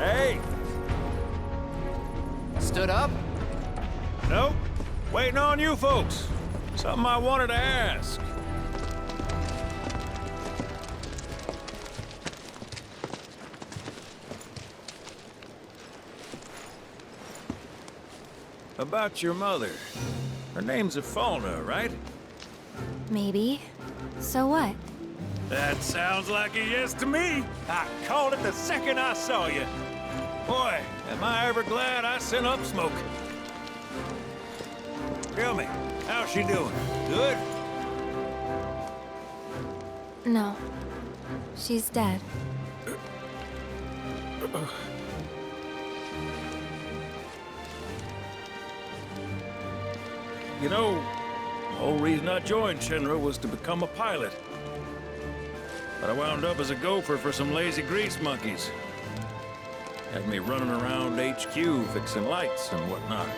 Hey! Stood up? Nope. Waiting on you folks. Something I wanted to ask. About your mother. Her name's Fauna, right? Maybe. So what? That sounds like a yes to me. I called it the second I saw you. Boy, am I ever glad I sent up smoke. Tell me, how's she doing? Good? No. She's dead. You know, the whole reason I joined Shinra was to become a pilot. But I wound up as a gopher for some lazy grease monkeys. Had me running around HQ fixing lights and whatnot.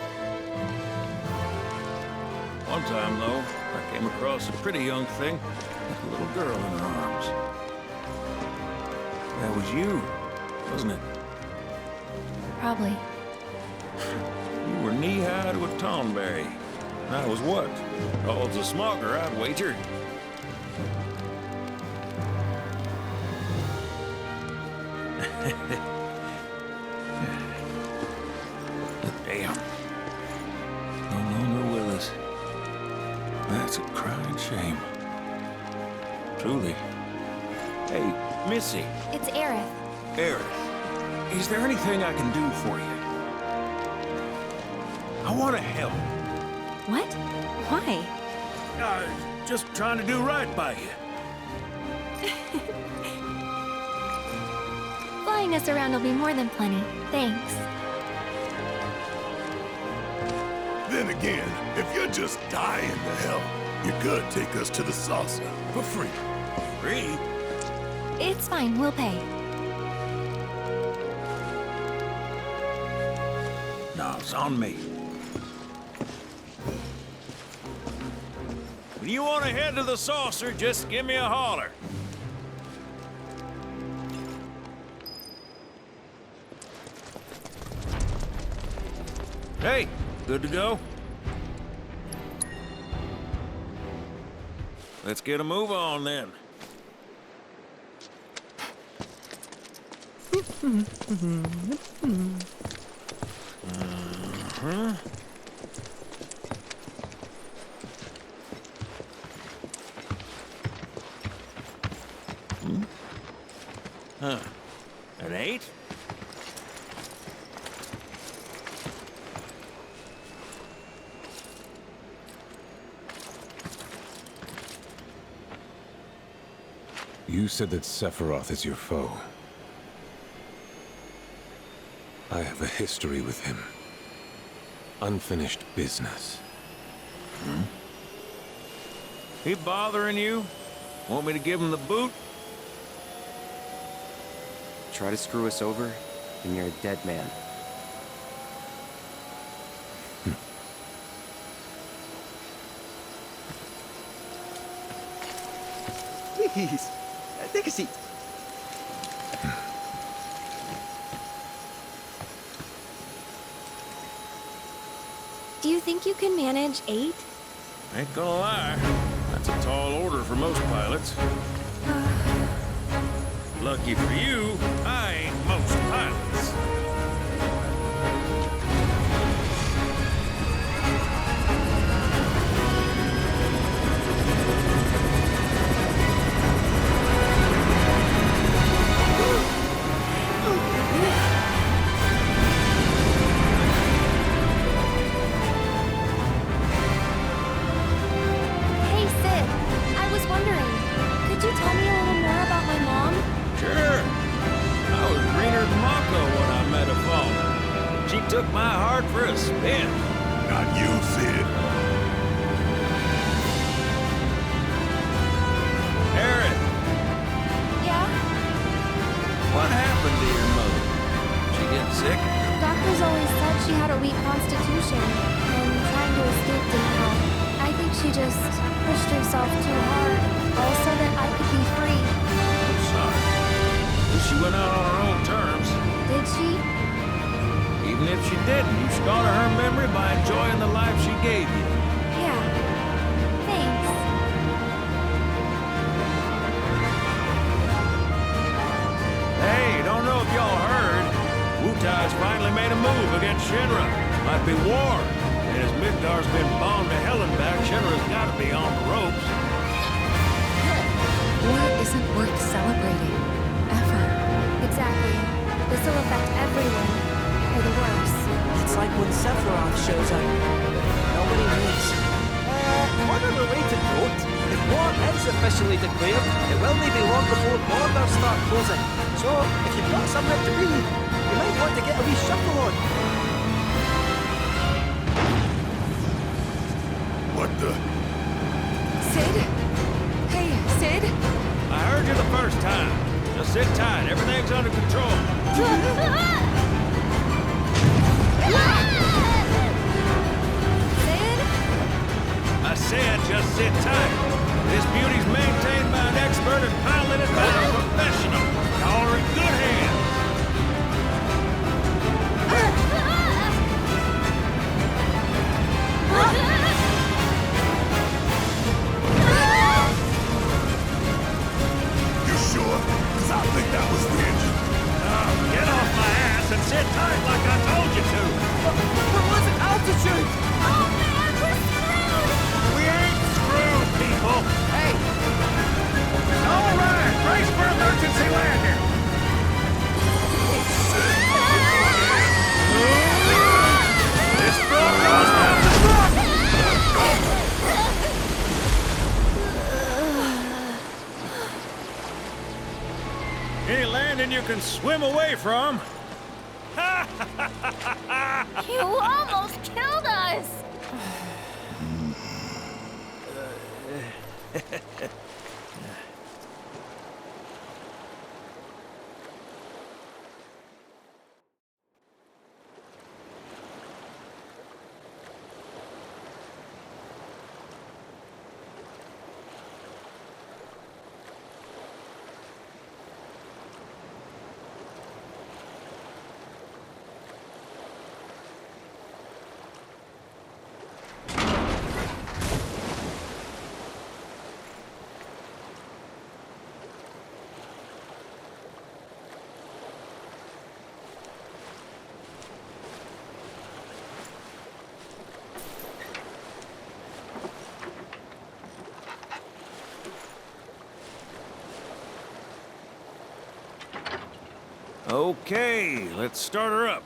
One time, though, I came across a pretty young thing with a little girl in her arms. That was you, wasn't it? Probably. You were knee-high to a tonberry. And I was what? Called a smogger, I'd wager. Damn. No longer with us. That's a crying shame. Truly. Hey, Missy. It's Aerith. Aerith, is there anything I can do for you? I want to help. What? Why? Just trying to do right by you. Flying us around will be more than plenty. Thanks. Then again, if you're just dying to help, you could take us to the saucer for free. Free? It's fine, we'll pay. No, it's on me. When you want to head to the saucer, just give me a holler. Hey, good to go? Let's get a move on then. Huh. An 8? You said that Sephiroth is your foe. I have a history with him. Unfinished business. He bothering you? Want me to give him the boot? Try to screw us over, and you're a dead man. Please, take a seat. Do you think you can manage 8? Ain't gonna lie. That's a tall order for most pilots. Lucky for you, I ain't most pilots. Hey, Sid. I was wondering, could you tell me a little more about my mom? Sure. I was greener than Mako when I met a fauna. She took my heart for a spin. Not you, Sid. Aaron, Yeah? what happened to your mother? She get sick? Doctors always said she had a weak constitution, and trying to escape didn't help. I think she just pushed herself too hard, all so that I could be free. I'm sorry. She went out on her own terms. Did she? didn't. You should honor her memory by enjoying the life she gave you. Yeah. Thanks. Hey, don't know if y'all heard. Wutai's finally made a move against Shinra. Might be war. And as Midgar's been bombed to hell and back, Shinra's gotta be on the ropes. War isn't worth celebrating. Ever. Exactly. This will affect everyone. For the worse. It's like when Sephiroth shows up. Nobody moves. On a related note, if war is officially declared, it will not be long before borders start closing. So, if you've got somewhere to be, you might want to get a wee shuffle on. What the? Sid? Hey, Sid? I heard you the first time. Just sit tight. Everything's under control. Sid? I said just sit tight. This beauty's maintained by an expert and piloted by a professional. Call her in good hands. You sure? Cause I think that was the engine. Get off my ass and sit tight like I told you to. What was it? Altitude! Oh man, we're screwed! We ain't screwed, people. Hey! All right, brace for emergency landing. This front goes down the front. Any landing you can swim away from. You almost killed us! Okay, let's start her up.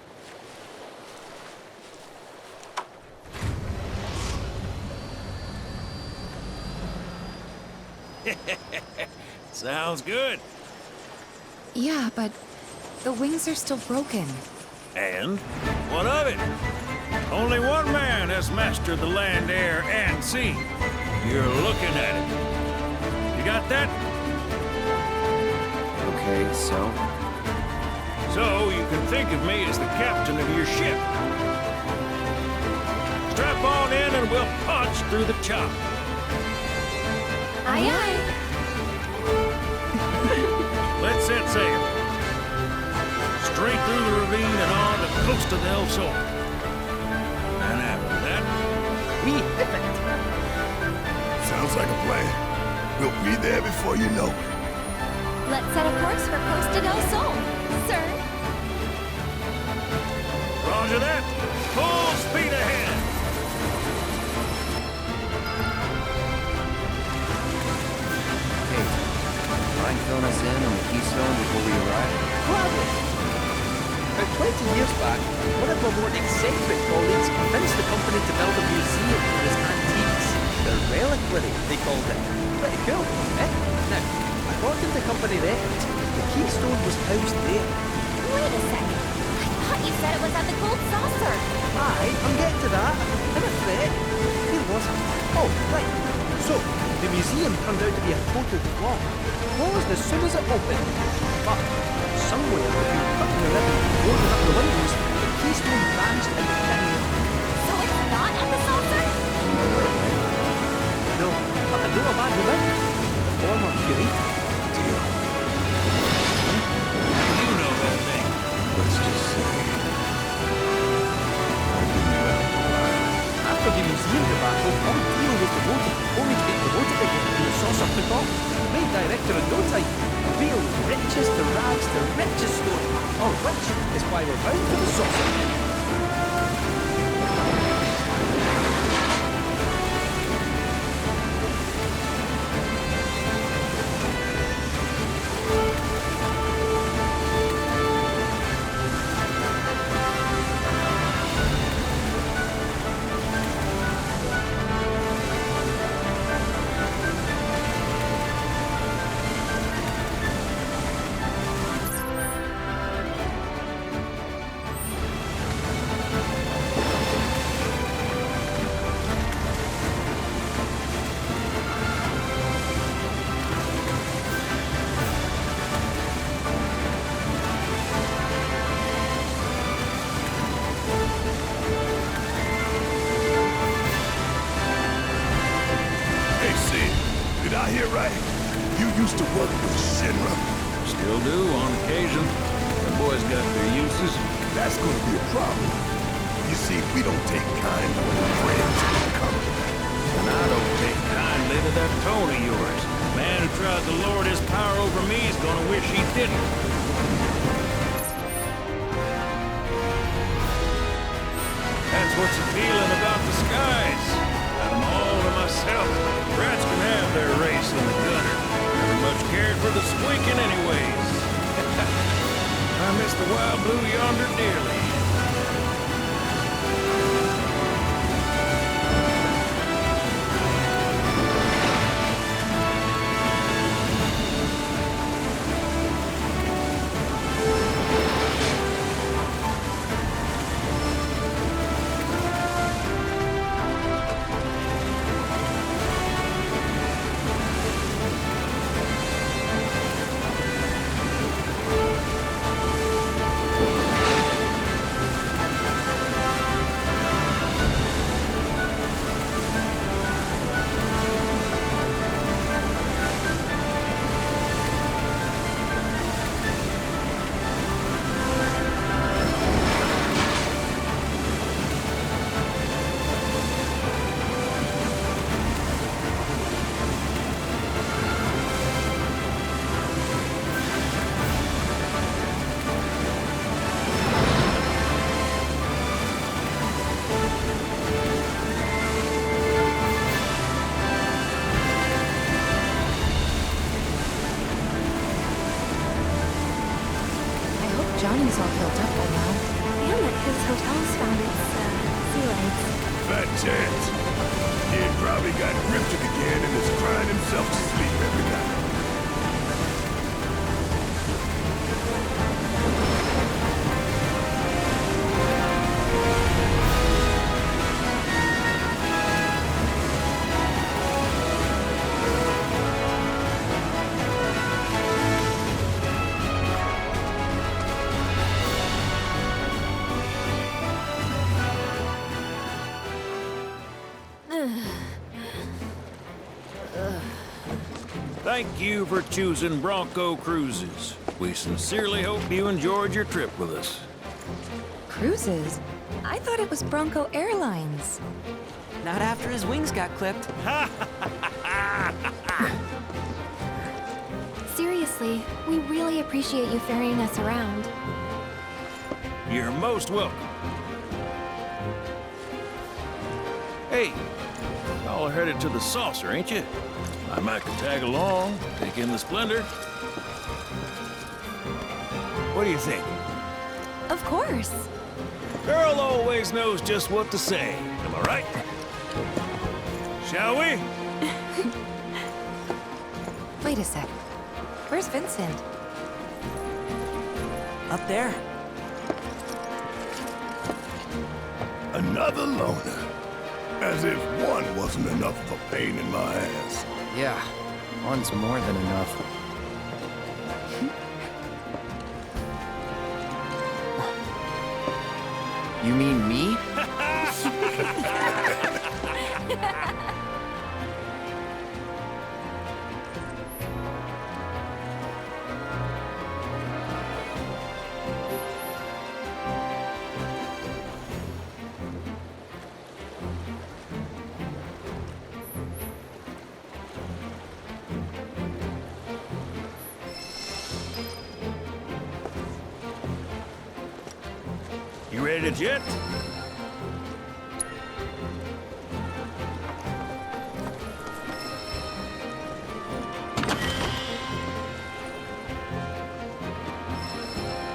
Sounds good. Yeah, but the wings are still broken. And what of it? Only one man has mastered the land, air, and sea. You're looking at it. You got that? Okay, so? So you can think of me as the captain of your ship. Strap on in and we'll punch through the chop. Aye, aye. Let's set sail. Straight through the ravine and on the coast of El Sol. And after that, We hit it! Sounds like a plan. We'll be there before you know it. Let's set a course for Costa del Sol, sir. Roger that. Full speed ahead. Hey, mind filling us in on the Keystone before we arrive? Gladly! About 20 years back, one of our more eccentric colleagues convinced the company to build a museum for his antiques. The reliquary, they called it. Pretty cool, eh? Now, according to company records, the Keystone was housed there. Wait a second. I thought you said it was at the Gold Saucer. Aye, I'm getting to that. In a threat. Where was I? Oh, right. So, the museum turned out to be a total flop. Closed as soon as it opened. But, somewhere between cutting the ribbon and boarding up the windows, the Keystone vanished in the canyon. So it's not at the saucer? No, but I know a man who lived. The former curator. Deal. You know that thing. Let's just say Rich's story, all of which is why we're bound for the saucer. I hear right? You used to work with Shinra? Still do, on occasion. The boys got their uses. That's gonna be a problem. You see, we don't take kindly to friends who come. And I don't take kindly to that tone of yours. Man who tries to lord his power over me is gonna wish he didn't. That's what's appealing about the skies. Got them all to myself. Rats can have their race in the gutter. Never much cared for the squeaking anyways. I miss the wild blue yonder dearly. Johnny's all healed up by now. And that his hotel's found its, sea legs. Fat chance. Kid probably got grifted again and is crying himself to sleep every night. Thank you for choosing Bronco Cruises. We sincerely hope you enjoyed your trip with us. Cruises? I thought it was Bronco Airlines. Not after his wings got clipped. Seriously, we really appreciate you ferrying us around. You're most welcome. Hey, y'all are headed to the saucer, ain't you? I might could tag along, take in the splendor. What do you think? Of course. Girl always knows just what to say. Am I right? Shall we? Wait a sec. Where's Vincent? Up there. Another loner. As if one wasn't enough of a pain in my ass. Yeah, one's more than enough. You mean me? You ready to jet?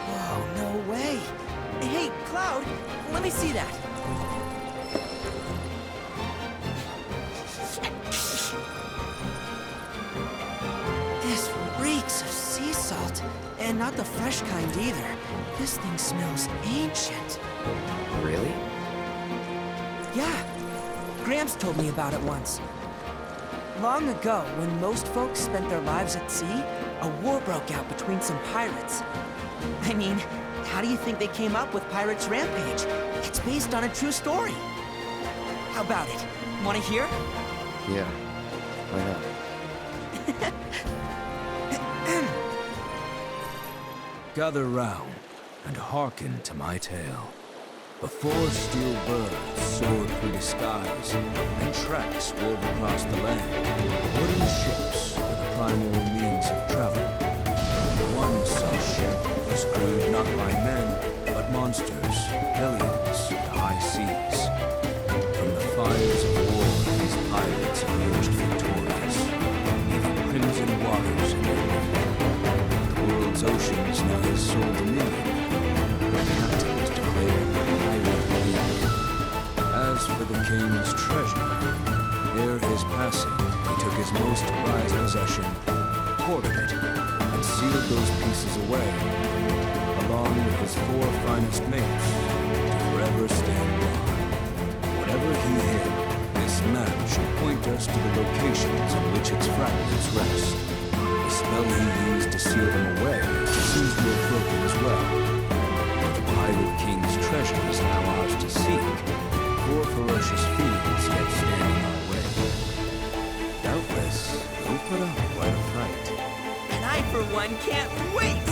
Oh, no way. Hey, Cloud, let me see that. This reeks of sea salt. And not the fresh kind either. This thing smells ancient. Really? Yeah. Gramps told me about it once. Long ago, when most folks spent their lives at sea, a war broke out between some pirates. I mean, how do you think they came up with Pirates Rampage? It's based on a true story. How about it? Want to hear? Yeah. Why not? Gather round and hearken to my tale. Before steel birds soared through the skies and tracks wove across the land, wooden ships were the primary means of travel. One such ship was crewed not by men, but monsters, aliens, the high seas. From the fires of war, these pirates emerged victorious, leaving crimson waters in their wake. The world's oceans now his sole dominion. The captains declared pirate league. As for the king's treasure, ere his passing, he took his most prized possession, hoarded it, and sealed those pieces away, along with his 4 finest mates, to forever stand by. Whatever he hid, this map should point us to the locations on which its fragments rest. The spell he used to seal them away seems to have broken as well. The Pirate King's treasure is now ours to seek. 4 ferocious fiends yet stand in our way. Doubtless, we'll put up quite a fight. And I, for one, can't wait!